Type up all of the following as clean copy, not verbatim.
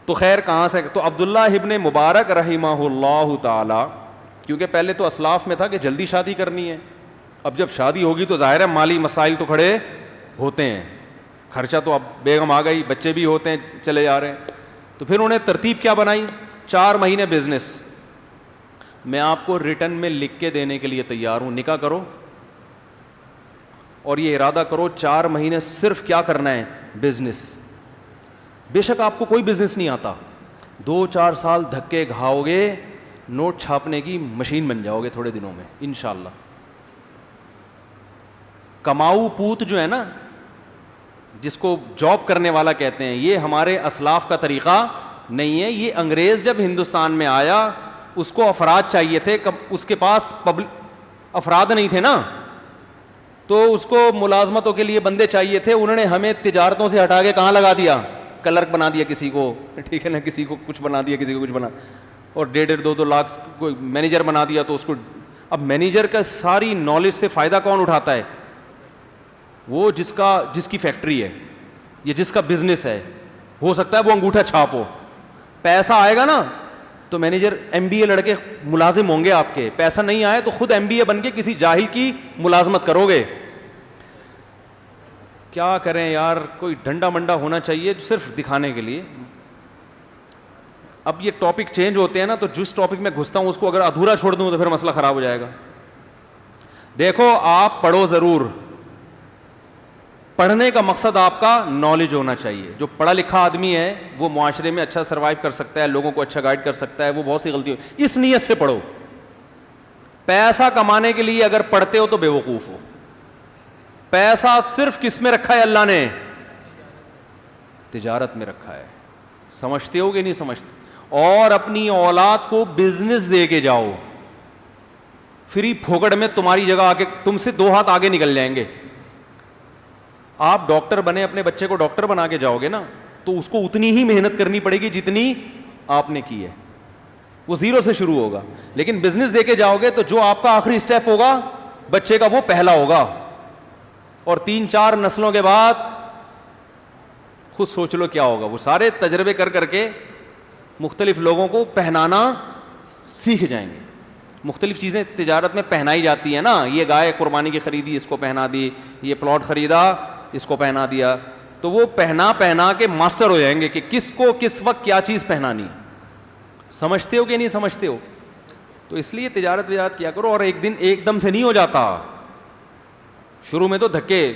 تو خیر کہاں سے, تو عبداللہ ابن مبارک رحمہ اللہ تعالی, کیونکہ پہلے تو اسلاف میں تھا کہ جلدی شادی کرنی ہے, اب جب شادی ہوگی تو ظاہر ہے مالی مسائل تو کھڑے ہوتے ہیں, خرچہ تو اب بیگم آ گئی, بچے بھی ہوتے ہیں چلے جا رہے ہیں, تو پھر انہیں ترتیب کیا بنائی, 4 مہینے بزنس. میں آپ کو ریٹرن میں لکھ کے دینے کے لیے تیار ہوں, نکاح کرو اور یہ ارادہ کرو 4 مہینے صرف کیا کرنا ہے, بزنس. بے شک آپ کو کوئی بزنس نہیں آتا, 2-4 سال دھکے کھاؤ گے, نوٹ چھاپنے کی مشین بن جاؤ گے تھوڑے دنوں میں انشاءاللہ. کماؤ پوت جو ہے نا, جس کو جاب کرنے والا کہتے ہیں, یہ ہمارے اسلاف کا طریقہ نہیں ہے. یہ انگریز جب ہندوستان میں آیا اس کو افراد چاہیے تھے, اس کے پاس افراد نہیں تھے نا, تو اس کو ملازمتوں کے لیے بندے چاہیے تھے. انہوں نے ہمیں تجارتوں سے ہٹا کے کہاں لگا دیا, کلرک بنا دیا کسی کو, ٹھیک ہے نا, کسی کو کچھ بنا دیا, کسی کو کچھ بنا, اور 1.5-2 لاکھ کوئی مینیجر بنا دیا. تو اس کو اب مینیجر کا ساری نالج سے فائدہ کون اٹھاتا ہے, وہ جس کی فیکٹری ہے یا جس کا بزنس ہے. ہو سکتا ہے وہ انگوٹھا چھاپ ہو, پیسہ آئے گا نا تو مینیجر MBA لڑکے ملازم ہوں گے آپ کے, پیسہ نہیں آئے تو خود MBA بن کے کسی جاہل کی ملازمت کرو گے. کیا کریں یار, کوئی ڈنڈا منڈا ہونا چاہیے صرف دکھانے کے لیے. اب یہ ٹاپک چینج ہوتے ہیں نا, تو جس ٹاپک میں گھستا ہوں اس کو اگر ادھورا چھوڑ دوں تو پھر مسئلہ خراب ہو جائے گا. دیکھو آپ پڑھو ضرور, پڑھنے کا مقصد آپ کا نالج ہونا چاہیے. جو پڑھا لکھا آدمی ہے وہ معاشرے میں اچھا سروائیو کر سکتا ہے, لوگوں کو اچھا گائیڈ کر سکتا ہے, وہ بہت سی غلطی اس نیت سے پڑھو. پیسہ کمانے کے لیے اگر پڑھتے ہو تو بے وقوف ہو. پیسہ صرف کس میں رکھا ہے اللہ نے, تجارت میں رکھا ہے. سمجھتے ہو کہ نہیں سمجھتے؟ اور اپنی اولاد کو بزنس دے کے جاؤ, فری پھوکڑ میں تمہاری جگہ آ کے تم سے 2 ہاتھ آگے نکل جائیں گے. آپ ڈاکٹر بنے, اپنے بچے کو ڈاکٹر بنا کے جاؤ گے نا, تو اس کو اتنی ہی محنت کرنی پڑے گی جتنی آپ نے کی ہے. وہ 0 سے شروع ہوگا. لیکن بزنس دے کے جاؤ گے تو جو آپ کا آخری اسٹیپ ہوگا بچے کا, وہ پہلا ہوگا, اور 3-4 نسلوں کے بعد خود سوچ لو کیا ہوگا. وہ سارے تجربے کر کر کے مختلف لوگوں کو پہنانا سیکھ جائیں گے. مختلف چیزیں تجارت میں پہنائی جاتی ہیں نا, یہ گائے قربانی کی خریدی, اس کو پہنا دی, یہ پلاٹ خریدا, اس کو پہنا دیا. تو وہ پہنا کے ماسٹر ہو جائیں گے کہ کس کو کس وقت کیا چیز پہنانی. سمجھتے ہو کہ نہیں سمجھتے ہو؟ تو اس لیے تجارت کیا کرو, اور ایک دم سے نہیں ہو جاتا. شروع میں تو دھکے,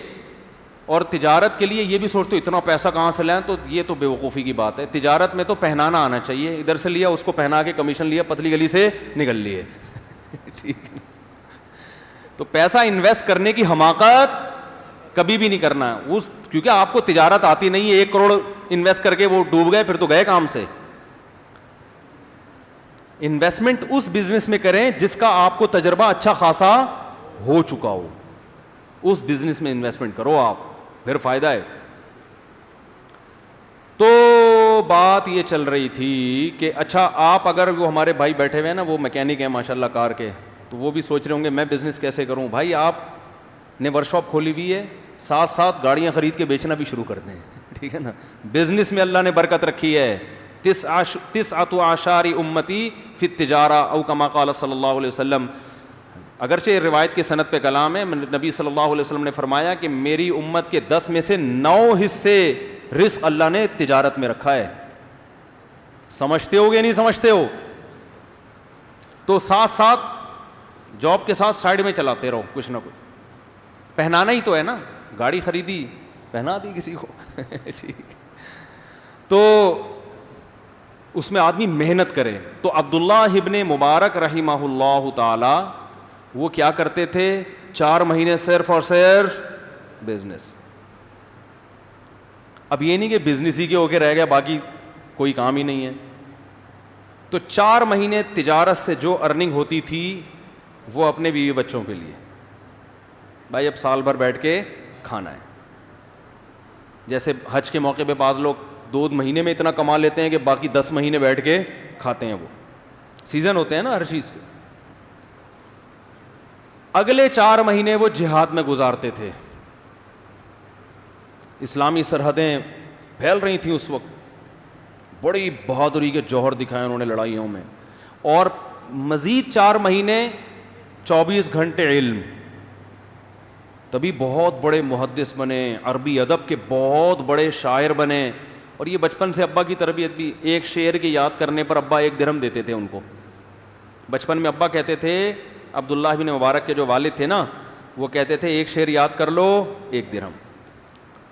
اور تجارت کے لیے یہ بھی سوچتے ہو اتنا پیسہ کہاں سے لائیں, تو یہ تو بے وقوفی کی بات ہے. تجارت میں تو پہنانا آنا چاہیے. ادھر سے لیا, اس کو پہنا کے کمیشن لیا, پتلی گلی سے نکل لیے. ٹھیک ہے, تو پیسہ انویسٹ کرنے کی حماقت کبھی بھی نہیں کرنا ہے کیونکہ آپ کو تجارت آتی نہیں ہے. 1 کروڑ انویسٹ کر کے وہ ڈوب گئے, پھر تو گئے کام سے. انویسٹمنٹ اس بزنس میں کریں جس کا آپ کو تجربہ اچھا خاصا ہو چکا ہو, اس بزنس میں انویسٹمنٹ کرو آپ, پھر فائدہ ہے. تو بات یہ چل رہی تھی کہ اچھا آپ اگر وہ ہمارے بھائی بیٹھے ہوئے ہیں نا, وہ میکینک ہیں ماشاءاللہ کار کے, تو وہ بھی سوچ رہے ہوں گے میں بزنس کیسے کروں. بھائی آپ نے ورک شاپ کھولی ہوئی ہے, ساتھ ساتھ گاڑیاں خرید کے بیچنا بھی شروع کر دیں, ٹھیک ہے نا. بزنس میں اللہ نے برکت رکھی ہے. 9 اعشار امتی فی التجارہ او کما قال صلی اللہ علیہ وسلم. اگرچہ روایت کی سند پہ کلام ہے, نبی صلی اللہ علیہ وسلم نے فرمایا کہ میری امت کے 10 میں سے 9 حصے رزق اللہ نے تجارت میں رکھا ہے. سمجھتے ہو گے نہیں سمجھتے ہو؟ تو ساتھ ساتھ جاب کے ساتھ سائڈ میں چلاتے رہو کچھ نہ کچھ. پہنانا ہی تو ہے نا, گاڑی خریدی پہنا دی کسی کو. ٹھیک, تو اس میں آدمی محنت کرے. تو عبداللہ ابن مبارک رحمہ اللہ تعالی وہ کیا کرتے تھے, 4 مہینے صرف اور صرف بزنس. اب یہ نہیں کہ بزنس ہی کے ہو کے رہ گیا, باقی کوئی کام ہی نہیں ہے. تو 4 مہینے تجارت سے جو ارننگ ہوتی تھی وہ اپنے بیوی بچوں کے لیے. بھائی اب سال بھر بیٹھ کے کھانا ہے. جیسے حج کے موقع پہ بعض لوگ 2 مہینے میں اتنا کما لیتے ہیں کہ باقی 10 مہینے بیٹھ کے کھاتے ہیں. وہ سیزن ہوتے ہیں نا ہر چیز کے. اگلے 4 مہینے وہ جہاد میں گزارتے تھے. اسلامی سرحدیں پھیل رہی تھیں اس وقت, بڑی بہادری کے جوہر دکھائے انہوں نے لڑائیوں میں, اور مزید 4 مہینے 24 گھنٹے علم, تبھی بہت بڑے محدث بنے, عربی ادب کے بہت بڑے شاعر بنے. اور یہ بچپن سے ابا کی تربیت بھی, ایک شعر کی یاد کرنے پر ابا 1 درہم دیتے تھے ان کو. بچپن میں ابا کہتے تھے, عبداللہ بن مبارک کے جو والد تھے نا, وہ کہتے تھے ایک شعر یاد کر لو 1 درہم.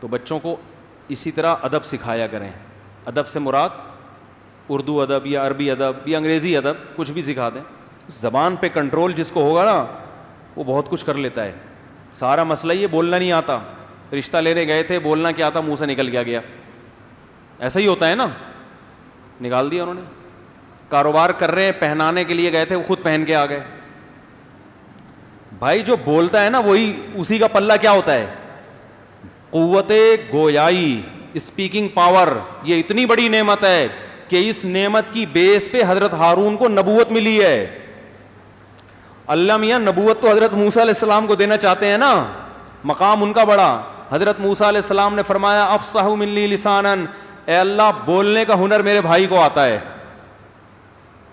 تو بچوں کو اسی طرح ادب سکھایا کریں. ادب سے مراد اردو ادب یا عربی ادب یا انگریزی ادب, کچھ بھی سکھا دیں. زبان پہ کنٹرول جس کو ہوگا نا وہ بہت کچھ کر لیتا ہے. سارا مسئلہ یہ بولنا نہیں آتا, رشتہ لینے گئے تھے بولنا کیا آتا, منہ سے نکل گیا. ایسا ہی ہوتا ہے نا, نکال دیا انہوں نے. کاروبار کر رہے ہیں, پہنانے کے لیے گئے تھے, وہ خود پہن کے آ گئے. بھائی جو بولتا ہے نا وہی, اسی کا پلہ کیا ہوتا ہے, قوت گویائی, اسپیکنگ پاور. یہ اتنی بڑی نعمت ہے کہ اس نعمت کی بیس پہ حضرت ہارون کو نبوت ملی ہے. اللہ میاں نبوت تو حضرت موسیٰ علیہ السلام کو دینا چاہتے ہیں نا, مقام ان کا بڑا. حضرت موسیٰ علیہ السلام نے فرمایا افصح منی لسانا, اے اللہ بولنے کا ہنر میرے بھائی کو آتا ہے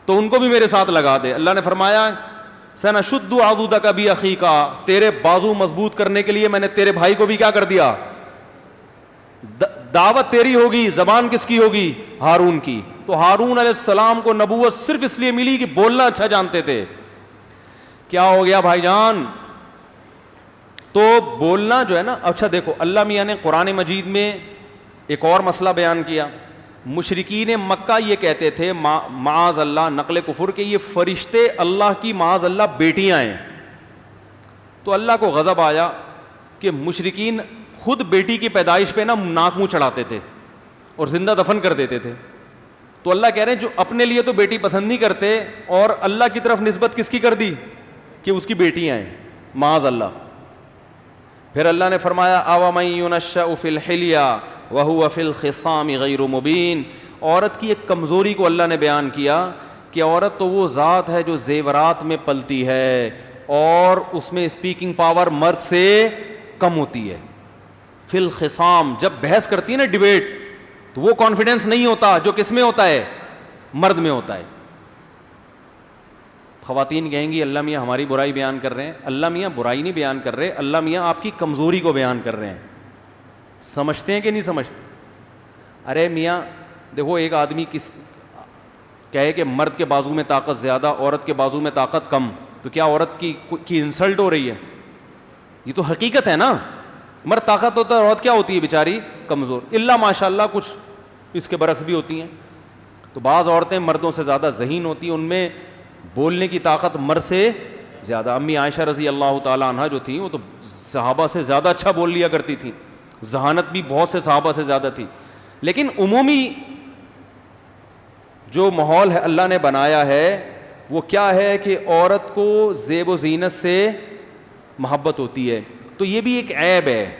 تو ان کو بھی میرے ساتھ لگا دے. اللہ نے فرمایا سنشد عضدک باخیک, تیرے بازو مضبوط کرنے کے لیے میں نے تیرے بھائی کو بھی کیا کر دیا, دعوت تیری ہوگی. زبان کس کی ہوگی, ہارون کی. تو ہارون علیہ السلام کو نبوت صرف اس لیے ملی کہ بولنا اچھا جانتے تھے. کیا ہو گیا بھائی جان, تو بولنا جو ہے نا. اچھا دیکھو, اللہ میاں نے قرآن مجید میں ایک اور مسئلہ بیان کیا. مشرکین مکہ یہ کہتے تھے معاذ اللہ, نقل کفر, کہ یہ فرشتے اللہ کی معاذ اللہ بیٹیاں ہیں. تو اللہ کو غضب آیا کہ مشرکین خود بیٹی کی پیدائش پہ نا ناک منہ چڑھاتے تھے اور زندہ دفن کر دیتے تھے. تو اللہ کہہ رہے ہیں جو اپنے لیے تو بیٹی پسند نہیں کرتے, اور اللہ کی طرف نسبت کس کی کر دی کہ اس کی بیٹیاں ہیں, معاذ اللہ. پھر اللہ نے فرمایا اومن ینشأ فی الحلیہ وہو فی الخصام غیر مبین. عورت کی ایک کمزوری کو اللہ نے بیان کیا کہ عورت تو وہ ذات ہے جو زیورات میں پلتی ہے اور اس میں اسپیکنگ پاور مرد سے کم ہوتی ہے. فی الخصام, جب بحث کرتی ہے نا, ڈیبیٹ, تو وہ کانفیڈنس نہیں ہوتا جو کس میں ہوتا ہے, مرد میں ہوتا ہے. خواتین کہیں گی اللہ میاں ہماری برائی بیان کر رہے ہیں. اللہ میاں برائی نہیں بیان کر رہے, اللہ میاں آپ کی کمزوری کو بیان کر رہے ہیں. سمجھتے ہیں کہ نہیں سمجھتے؟ ارے میاں دیکھو, ایک آدمی کہے کہ مرد کے بازو میں طاقت زیادہ, عورت کے بازو میں طاقت کم, تو کیا عورت کی انسلٹ ہو رہی ہے؟ یہ تو حقیقت ہے نا. مرد طاقت ہوتا ہے, عورت کیا ہوتی ہے بیچاری, کمزور. اللہ ماشاء اللہ کچھ اس کے برعکس بھی ہوتی ہیں. تو بعض عورتیں مردوں سے زیادہ ذہین ہوتی ہیں, ان میں بولنے کی طاقت مرد سے زیادہ. امی عائشہ رضی اللہ تعالیٰ عنہ جو تھیں وہ تو صحابہ سے زیادہ اچھا بول لیا کرتی تھیں, ذہانت بھی بہت سے صحابہ سے زیادہ تھی. لیکن عمومی جو ماحول ہے اللہ نے بنایا ہے وہ کیا ہے کہ عورت کو زیب و زینت سے محبت ہوتی ہے. تو یہ بھی ایک عیب ہے,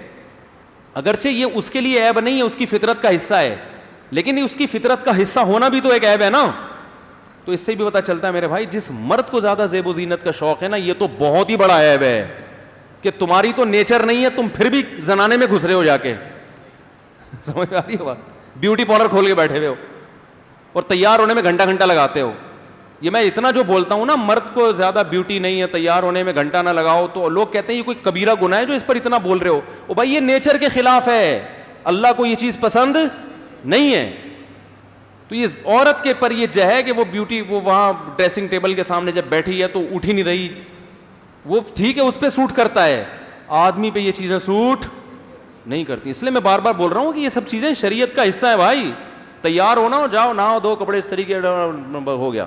اگرچہ یہ اس کے لیے عیب نہیں ہے, اس کی فطرت کا حصہ ہے, لیکن اس کی فطرت کا حصہ ہونا بھی تو ایک عیب ہے نا. تو اس سے بھی پتہ چلتا ہے میرے بھائی, جس مرد کو زیادہ زیب و زینت کا شوق ہے نا, یہ تو بہت ہی بڑا عیب ہے کہ تمہاری تو نیچر نہیں ہے, تم پھر بھی زنانے میں گھس رہے ہو جا کے. سمجھ آ رہی ہے بات؟ بیوٹی پارلر کھول کے بیٹھے ہوئے ہو اور تیار ہونے میں گھنٹہ گھنٹہ لگاتے ہو. یہ میں اتنا جو بولتا ہوں نا, مرد کو زیادہ بیوٹی نہیں ہے, تیار ہونے میں گھنٹہ نہ لگاؤ, تو لوگ کہتے ہیں یہ کوئی کبیرہ گناہ ہے جو اس پر اتنا بول رہے ہو. او بھائی یہ نیچر کے خلاف ہے, اللہ کو یہ چیز پسند نہیں ہے. تو یہ عورت کے پر یہ جو ہے کہ وہ بیوٹی, وہ وہاں ڈریسنگ ٹیبل کے سامنے جب بیٹھی ہے تو اٹھ ہی نہیں رہی, وہ ٹھیک ہے اس پہ سوٹ کرتا ہے, آدمی پہ یہ چیزیں سوٹ نہیں کرتی. اس لیے میں بار بار بول رہا ہوں کہ یہ سب چیزیں شریعت کا حصہ ہے بھائی. تیار ہونا, جاؤ نہاؤ دو, کپڑے اس طریقے ہو گیا.